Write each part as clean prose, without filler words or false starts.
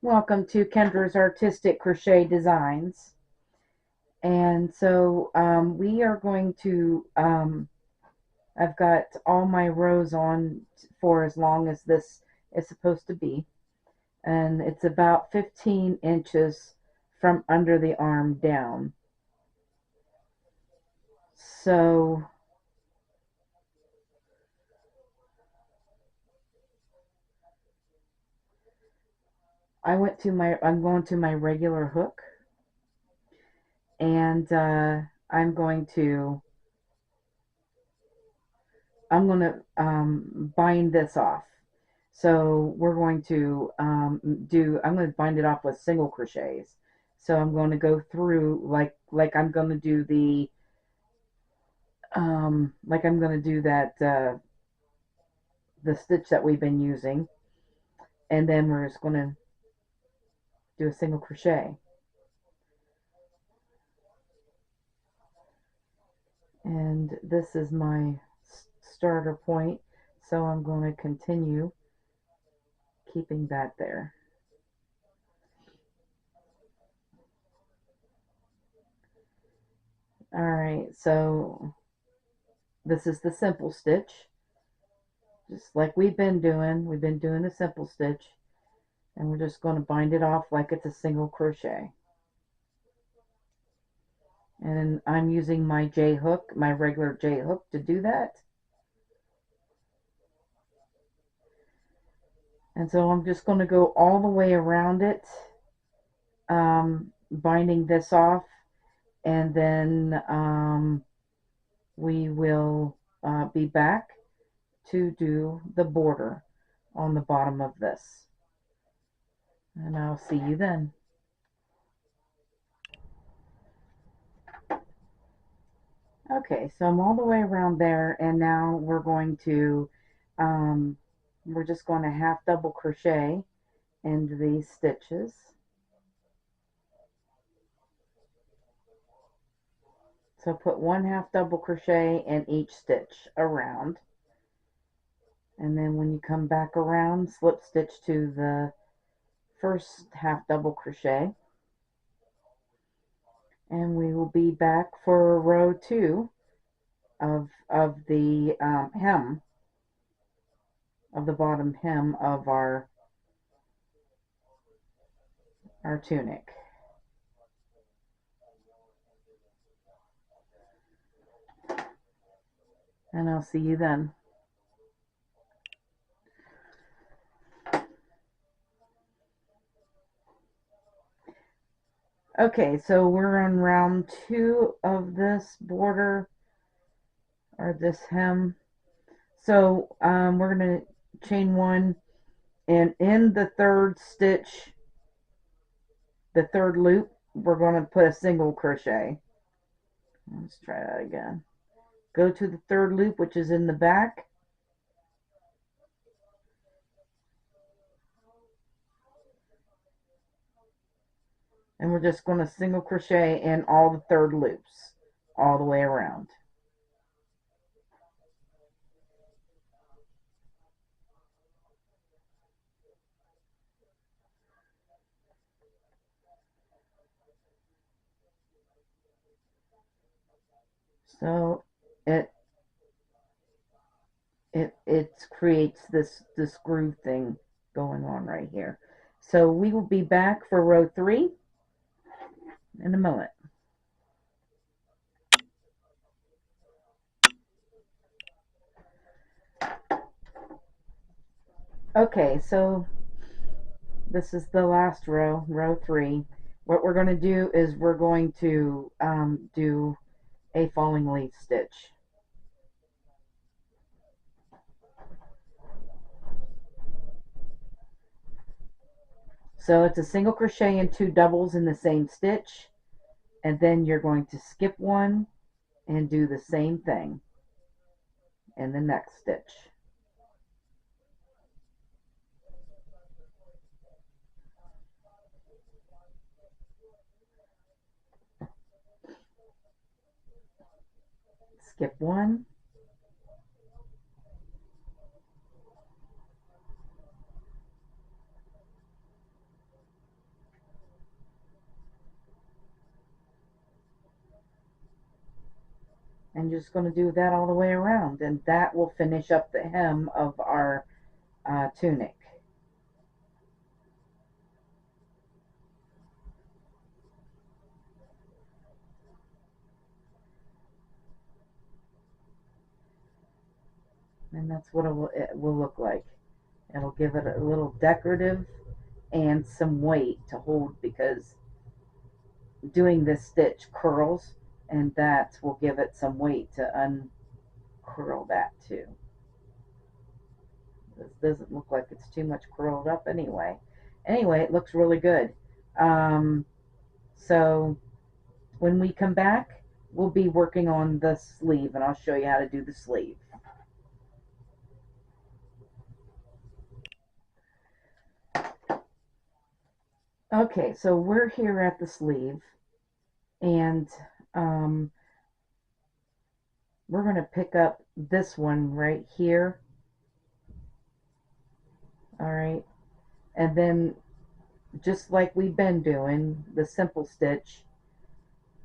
Welcome to Kendra's Artistic Crochet Designs. And so we are going to, I've got all my rows on for as long as this is supposed to be. And it's about 15 inches from under the arm down. So I'm going to my regular hook, and I'm going to bind this off. So we're going to I'm going to bind it off with single crochets. So I'm going to go through like I'm going to do the stitch that we've been using, and then we're just going to do a single crochet. And this is my starter point, so I'm going to continue keeping that there. All right, so this is the simple stitch, just like we've been doing. We've been doing the simple stitch, and we're just going to bind it off like it's a single crochet. And I'm using my J hook, my regular J hook, to do that. And so I'm just going to go all the way around it, binding this off, and then we will be back to do the border on the bottom of this. And I'll see you then. Okay, so I'm all the way around there, and now um, we're just going to half double crochet into these stitches. So put one half double crochet in each stitch around, and then when you come back around, slip stitch to the first half double crochet, and we will be back for row 2 of the hem of the bottom hem of our tunic. And I'll see you then. Okay, so we're on round 2 of this border, or this hem. So we're going to chain 1, and in the third stitch, the third loop, we're going to put a single crochet. Let's try that again. Go to the third loop, which is in the back, and we're just going to single crochet in all the third loops all the way around. So it creates this groove thing going on right here. So we will be back for row 3 in a moment. Okay, so this is the last row, row 3. What we're going to do is we're going to do a falling leaf stitch. So it's a single crochet and 2 doubles in the same stitch, and then you're going to skip 1 and do the same thing in the next stitch. Skip 1, And just going to do that all the way around, and that will finish up the hem of our tunic. And that's what it will look like. It'll give it a little decorative and some weight to hold, because doing this stitch curls, and that will give it some weight to uncurl that too. This doesn't look like it's too much curled up anyway. Anyway, it looks really good. So when we come back, we'll be working on the sleeve, and I'll show you how to do the sleeve. Okay, so we're here at the sleeve, and um, we're going to pick up this one right here. All right, and then just like we've been doing, the simple stitch,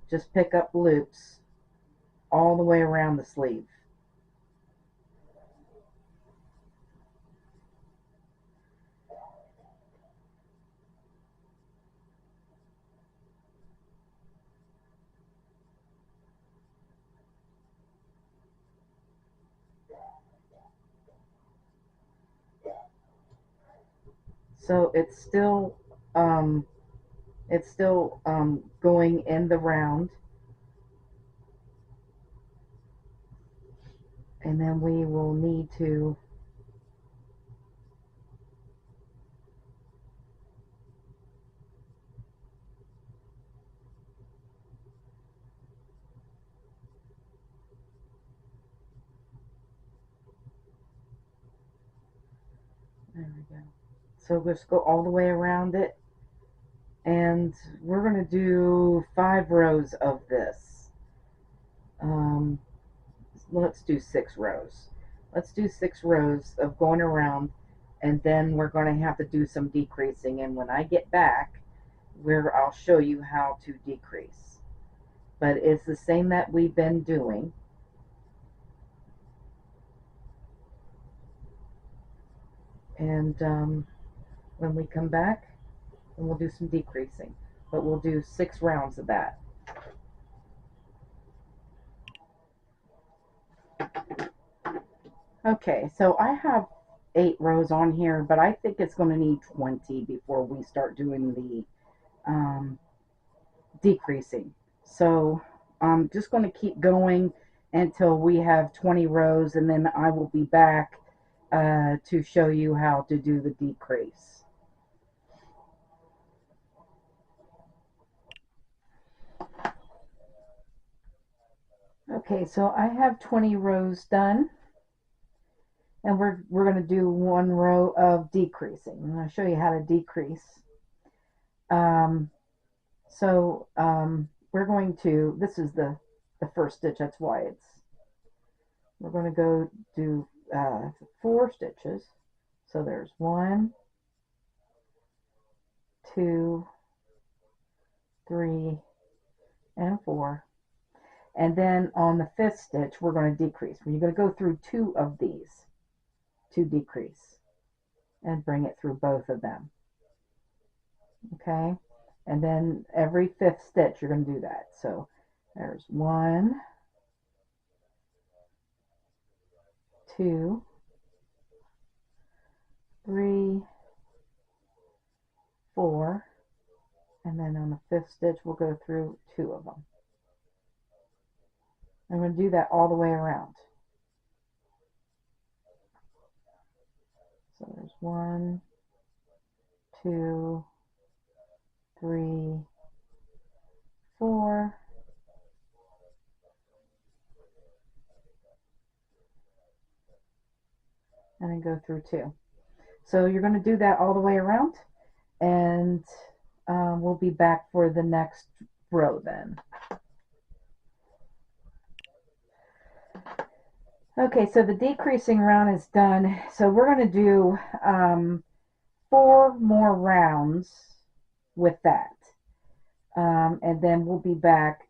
just pick up loops all the way around the sleeve. So um, it's still going in the round, and then we will need to there we go. So just go all the way around it, and we're going to do 5 rows of this. Um, let's do 6 rows. Let's do 6 rows of going around, and then we're going to have to do some decreasing, and when I get back, where I'll show you how to decrease. But it's the same that we've been doing. And when we come back, and we'll do some decreasing, but we'll do 6 rounds of that. Okay, so I have 8 rows on here, but I think it's going to need 20 before we start doing the decreasing. So I'm just going to keep going until we have 20 rows, and then I will be back to show you how to do the decrease. Okay, so I have 20 rows done, and we're going to do 1 row of decreasing. I'm going to show you how to decrease. We're going to, this is the first stitch, that's why we're going to go do 4 stitches. So there's 1, 2, 3, and 4. And then on the 5th stitch, we're going to decrease. You're going to go through 2 of these to decrease and bring it through both of them. Okay? And then every 5th stitch, you're going to do that. So there's 1, 2, 3, 4, and then on the 5th stitch, we'll go through 2 of them. I'm going to do that all the way around. So there's 1, 2, 3, 4, and then go through 2. So you're going to do that all the way around, and we'll be back for the next row then. Okay, so the decreasing round is done. So we're going to do 4 more rounds with that. And then we'll be back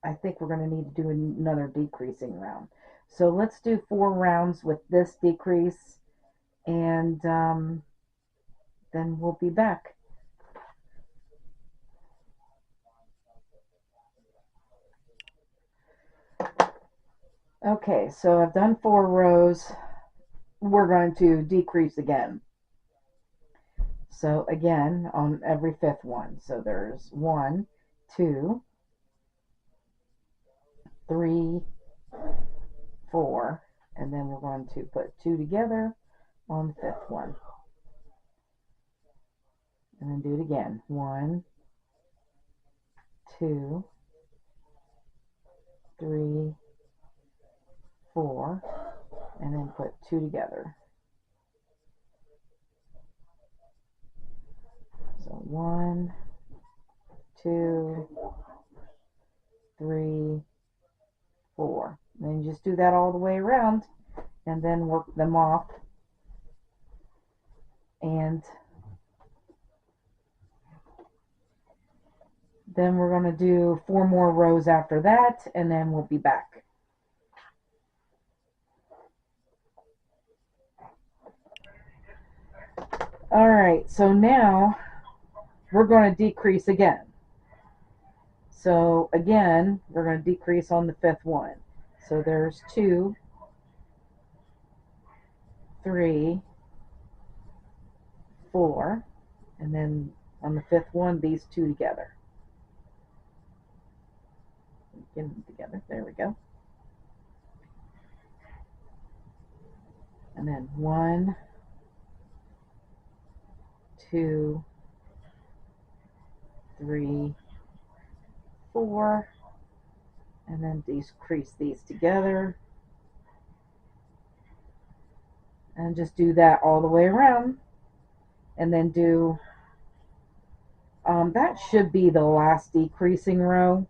I think we're going to need to do another decreasing round. So let's do 4 rounds with this decrease, and then we'll be back. Okay, so I've done 4 rows. We're going to decrease again. So again, on every 5th one. So there's 1, 2, 3, 4, and then we're going to put 2 together on the 5th one. And then do it again. 1, 2, 3, 4, and then put 2 together. So 1, 2, 3, 4. And then you just do that all the way around and then work them off. And then we're going to do 4 more rows after that, and then we'll be back. Alright, so now we're going to decrease again. So again, we're going to decrease on the 5th one. So there's 2, 3, 4, and then on the 5th one, these 2 together. Get them together. There we go. And then 1, 2, 3, 4, and then decrease these together. And just do that all the way around. And then do, that should be the last decreasing row.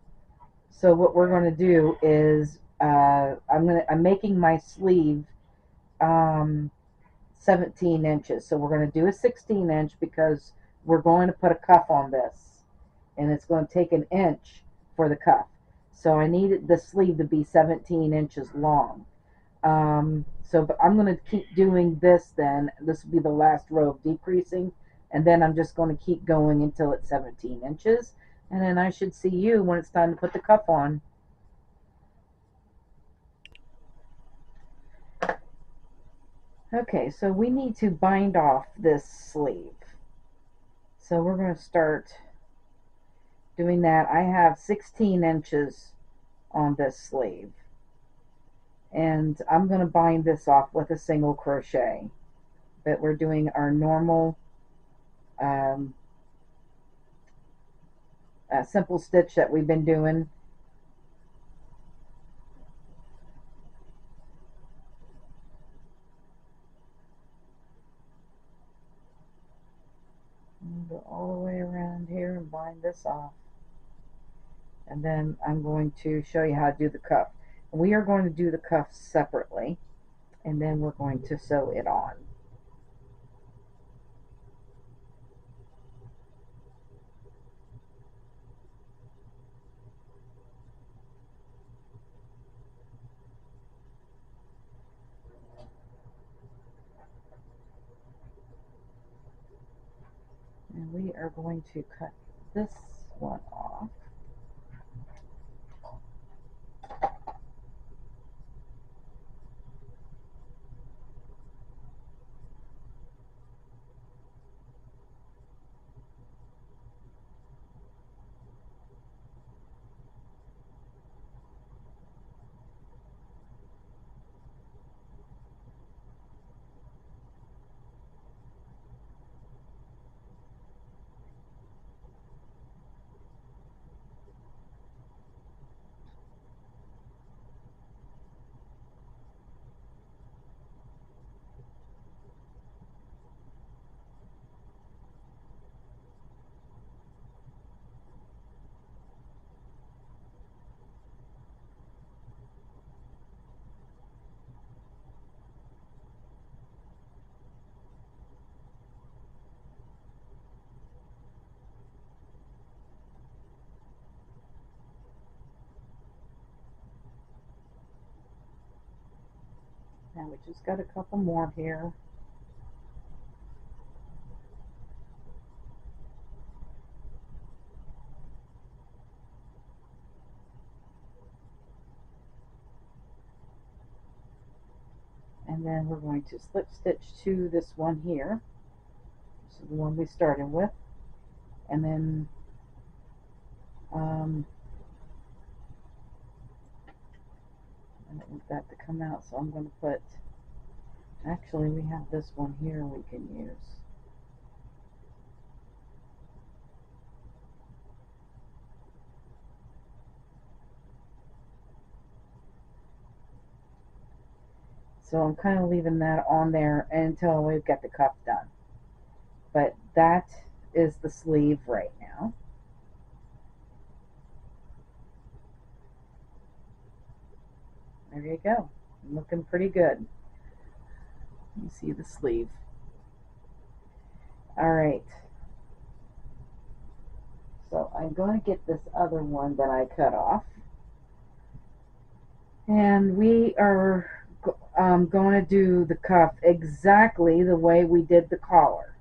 So what we're going to do is, I'm making my sleeve 17 inches. So we're going to do a 16 inch because we're going to put a cuff on this. And it's going to take an inch for the cuff. So I needed the sleeve to be 17 inches long. But I'm going to keep doing this then. This will be the last row of decreasing. And then I'm just going to keep going until it's 17 inches. And then I should see you when it's time to put the cuff on. Okay, so we need to bind off this sleeve. So we're going to start doing that. I have 16 inches on this sleeve. And I'm going to bind this off with a single crochet. But we're doing our normal simple stitch that we've been doing. Go all the way around here and bind this off. And then I'm going to show you how to do the cuff. We are going to do the cuff separately, and then we're going to sew it on. And we are going to cut this one off. Now we just got a couple more here. And then we're going to slip stitch to this one here. This is the one we started with. And then I don't want that to come out, so I'm going to put, actually we have this one here we can use. So I'm kind of leaving that on there until we've got the cuff done. But that is the sleeve right now. There you go. Looking pretty good. You see the sleeve. Alright. So I'm going to get this other one that I cut off. And we are going to do the cuff exactly the way we did the collar.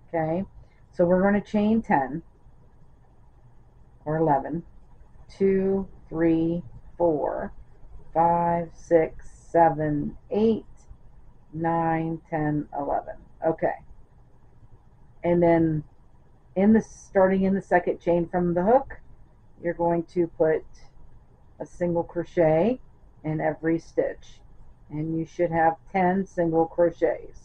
Okay, so we're going to chain 10 or 11, 2, 3, 4, 5, 6, 7, 8, 9, 10, 11. Okay, and then starting in the second chain from the hook, you're going to put a single crochet in every stitch, and you should have 10 single crochets.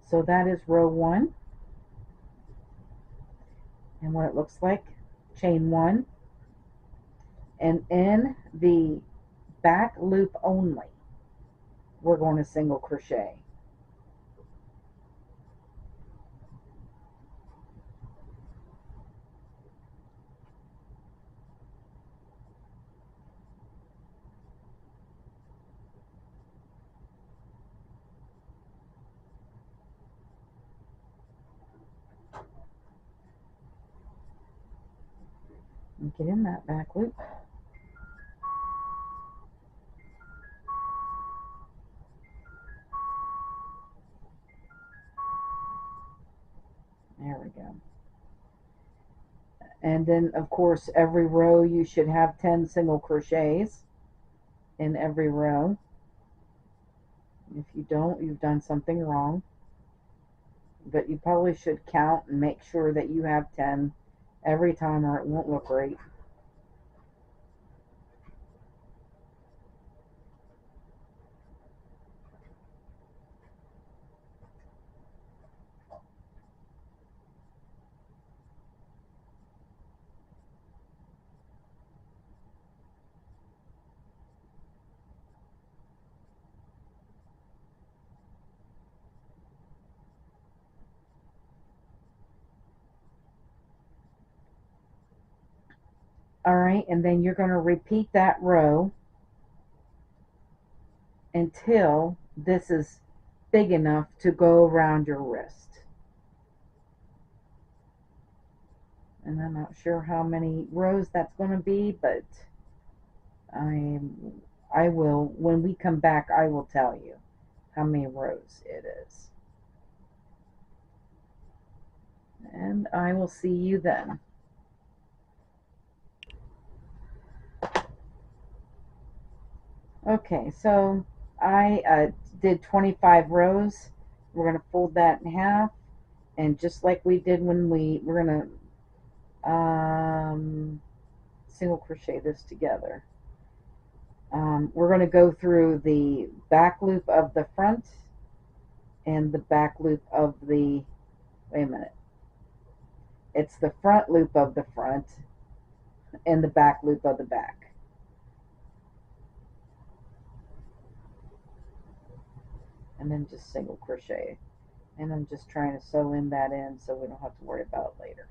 So that is row 1, and what it looks like. Chain 1, and in the back loop only, we're going to single crochet. And get in that back loop. There we go. And then of course every row you should have 10 single crochets in every row. If you don't, you've done something wrong, but you probably should count and make sure that you have 10 every time, or it won't look right. Alright, and then you're going to repeat that row until this is big enough to go around your wrist. And I'm not sure how many rows that's going to be, but I will, when we come back, I will tell you how many rows it is. And I will see you then. Okay, so I did 25 rows. We're going to fold that in half, and just like we did when we're going to single crochet this together. We're going to go through the back loop of the front and the back loop of the, wait a minute, it's the front loop of the front and the back loop of the back. And then just single crochet. And I'm just trying to sew in that in so we don't have to worry about it later.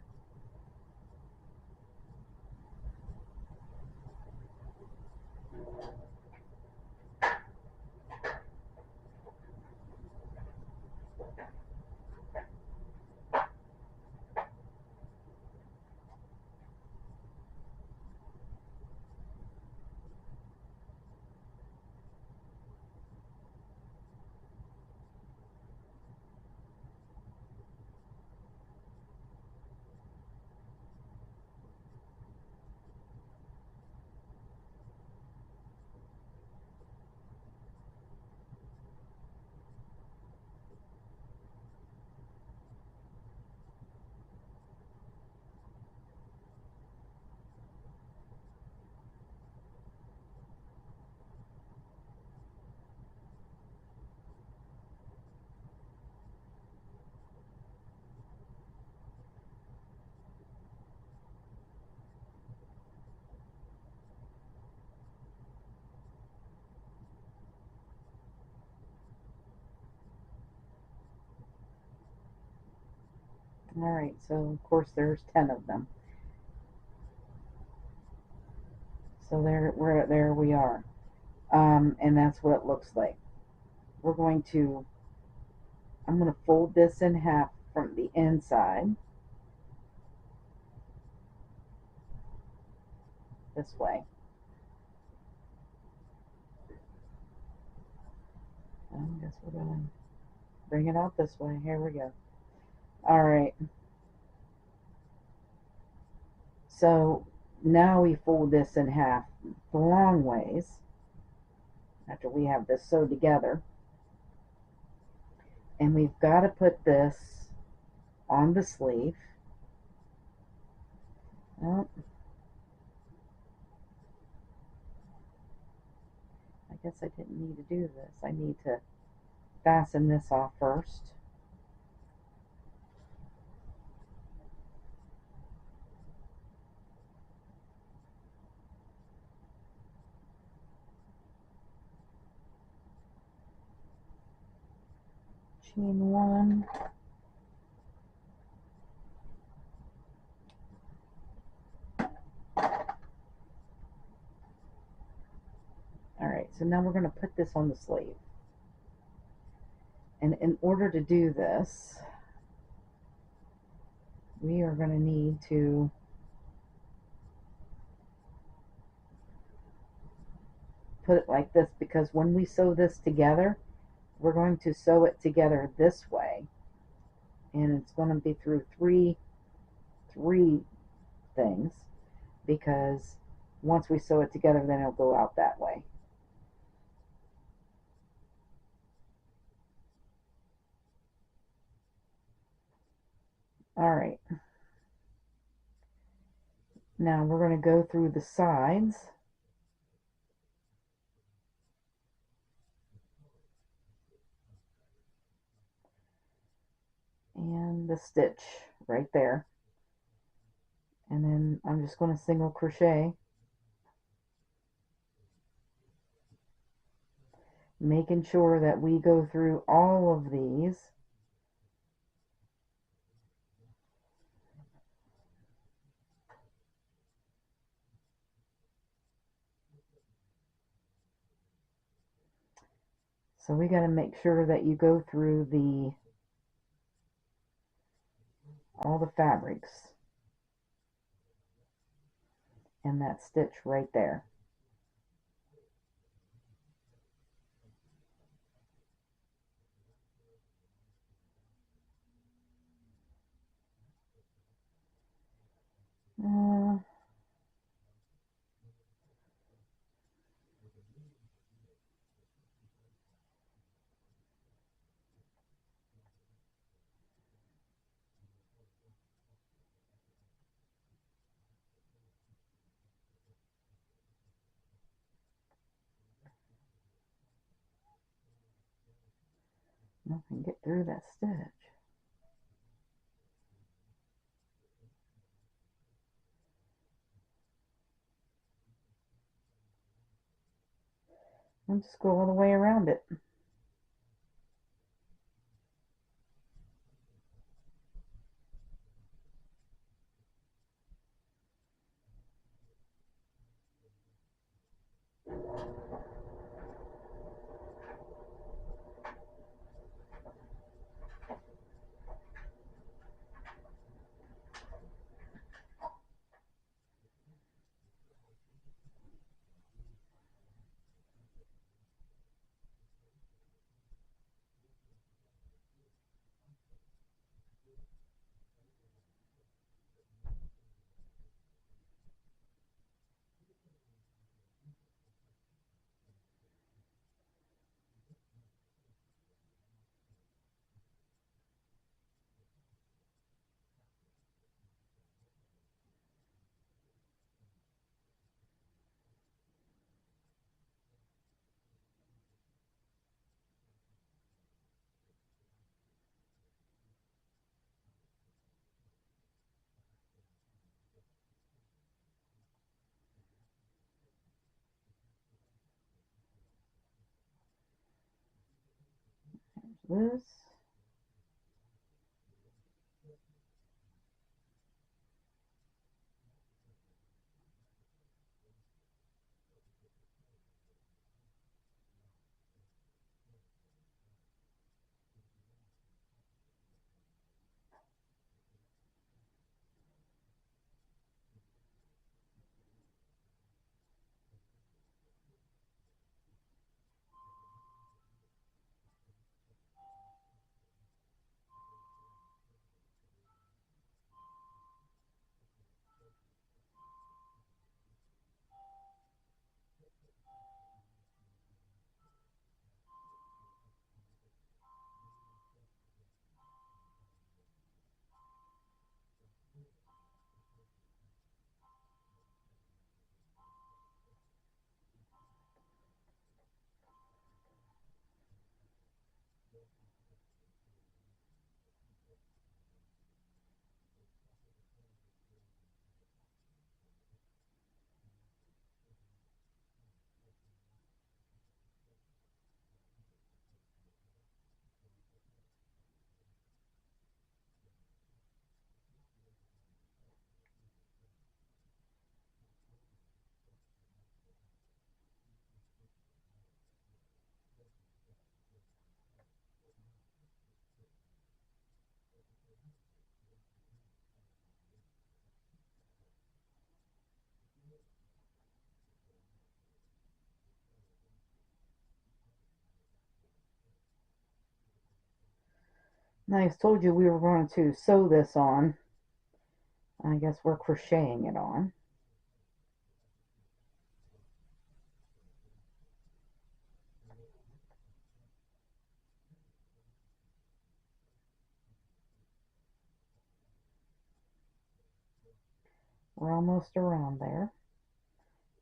Alright, so of course there's 10 of them. So there we are. And that's what it looks like. I'm going to fold this in half from the inside. This way. I guess we're going to bring it out this way. Here we go. Alright. So now we fold this in half the long ways after we have this sewed together. And we've got to put this on the sleeve. Oh, I guess I didn't need to do this. I need to fasten this off first. Chain one. Alright, so now we're going to put this on the sleeve. And in order to do this, we are going to need to put it like this, because when we sew this together, we're going to sew it together this way. And it's going to be through three things, because once we sew it together, then it'll go out that way. Alright. Now we're going to go through the sides. And the stitch right there. And then I'm just going to single crochet, making sure that we go through all of these. So we got to make sure that you go through all the fabrics and that stitch right there. I can get through that stitch. And just go all the way around it. There's this. Now I told you we were going to sew this on. I guess we're crocheting it on. We're almost around there.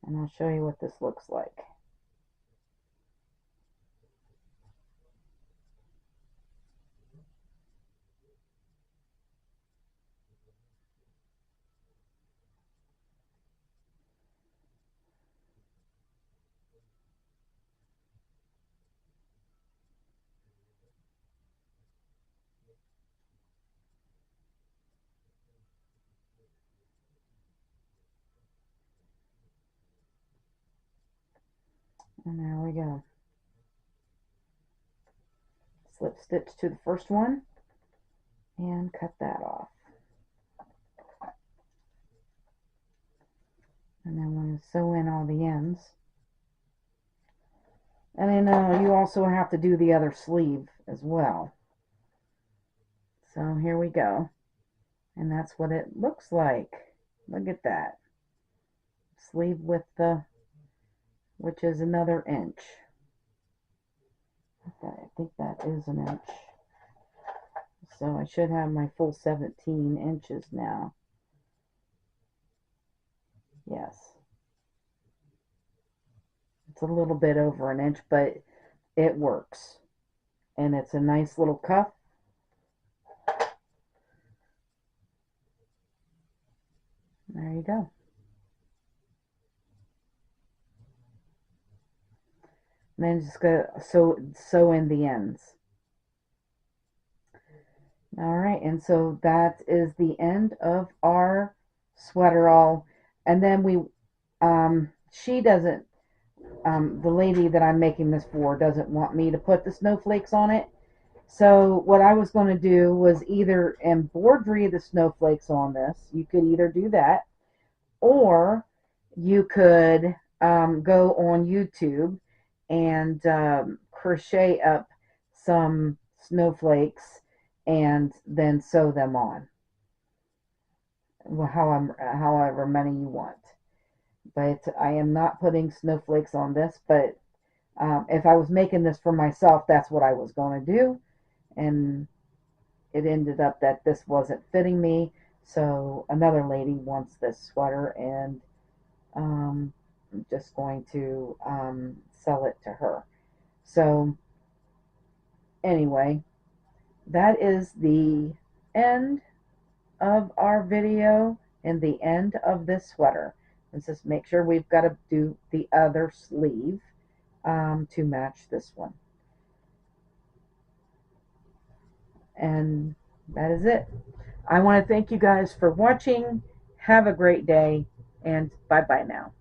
And I'll show you what this looks like. And there we go. Slip stitch to the first one and cut that off. And then we're going to sew in all the ends. And then you also have to do the other sleeve as well. So here we go. And that's what it looks like. Look at that. Sleeve with the, which is another inch. I think that is an inch. So I should have my full 17 inches now. Yes. It's a little bit over an inch, but it works. and it's a nice little cuff. There you go. And then just go sew in the ends. All right, and so that is the end of our sweater all. And then she doesn't, the lady that I'm making this for doesn't want me to put the snowflakes on it. So what I was going to do was either embroidery the snowflakes on this. You could either do that, or you could go on YouTube and crochet up some snowflakes and then sew them on, however many you want. But I am not putting snowflakes on this. But if I was making this for myself, that's what I was going to do. And it ended up that this wasn't fitting me. So another lady wants this sweater, and I'm just going to sell it to her. So anyway, that is the end of our video and the end of this sweater. Let's just make sure we've got to do the other sleeve to match this one. And that is it. I want to thank you guys for watching. Have a great day, and bye bye now.